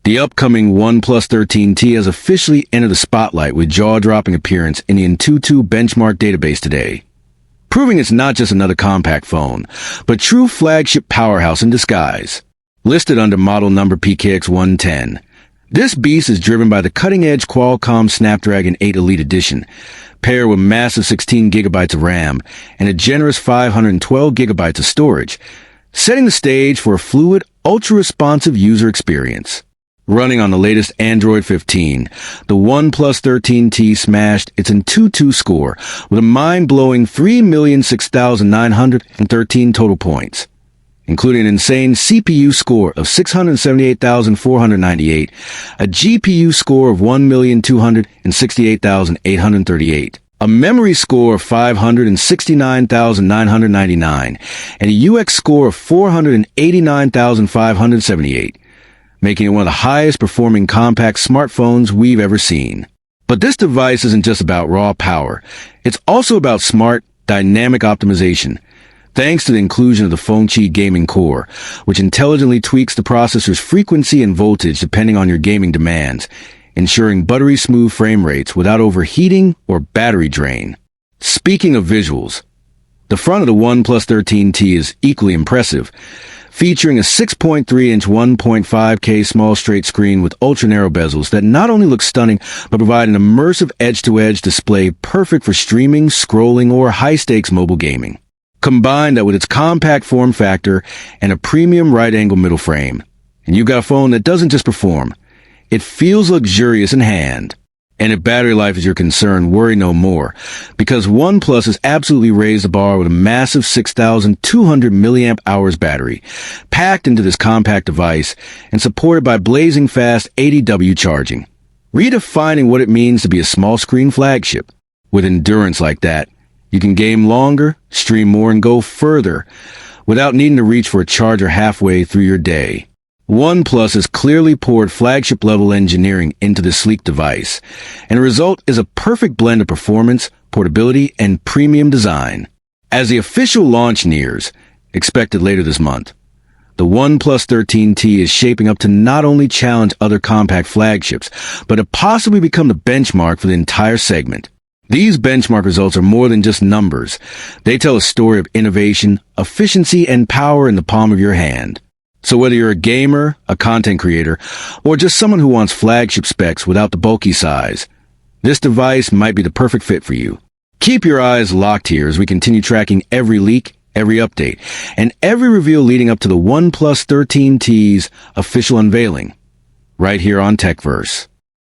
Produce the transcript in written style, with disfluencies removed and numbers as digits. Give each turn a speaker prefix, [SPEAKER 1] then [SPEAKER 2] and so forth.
[SPEAKER 1] The upcoming OnePlus 13T has officially entered the spotlight with jaw-dropping appearance in the AnTuTu benchmark database today, proving it's not just another compact phone, but true flagship powerhouse in disguise. Listed under model number PKX110, this beast is driven by the cutting-edge Qualcomm Snapdragon 8 Elite Edition, paired with massive 16 gigabytes of RAM and a generous 512 gigabytes of storage, setting the stage for a fluid, ultra-responsive user experience. Running on the latest Android 15, the OnePlus 13T smashed its AnTuTu score with a mind-blowing 3,006,913 total points, including an insane CPU score of 678,498, a GPU score of 1,268,838, a memory score of 569,999, and a UX score of 489,578. Making it one of the highest performing compact smartphones we've ever seen. But this device isn't just about raw power. It's also about smart, dynamic optimization, thanks to the inclusion of the Flagship gaming core, which intelligently tweaks the processor's frequency and voltage depending on your gaming demands, ensuring buttery smooth frame rates without overheating or battery drain. Speaking of visuals, the front of the OnePlus 13T is equally impressive, featuring a 6.3-inch 1.5K small straight screen with ultra-narrow bezels that not only look stunning, but provide an immersive edge-to-edge display perfect for streaming, scrolling, or high-stakes mobile gaming. Combine that with its compact form factor and a premium right-angle middle frame, and you've got a phone that doesn't just perform, it feels luxurious in hand. And if battery life is your concern, worry no more, because OnePlus has absolutely raised the bar with a massive 6,200 milliamp hours battery, packed into this compact device and supported by blazing fast 80W charging, redefining what it means to be a small screen flagship. With endurance like that, you can game longer, stream more, and go further without needing to reach for a charger halfway through your day. OnePlus has clearly poured flagship-level engineering into this sleek device, and the result is a perfect blend of performance, portability, and premium design. As the official launch nears, expected later this month, the OnePlus 13T is shaping up to not only challenge other compact flagships, but to possibly become the benchmark for the entire segment. These benchmark results are more than just numbers. They tell a story of innovation, efficiency, and power in the palm of your hand. So whether you're a gamer, a content creator, or just someone who wants flagship specs without the bulky size, this device might be the perfect fit for you. Keep your eyes locked here as we continue tracking every leak, every update, and every reveal leading up to the OnePlus 13T's official unveiling, right here on TechVerse.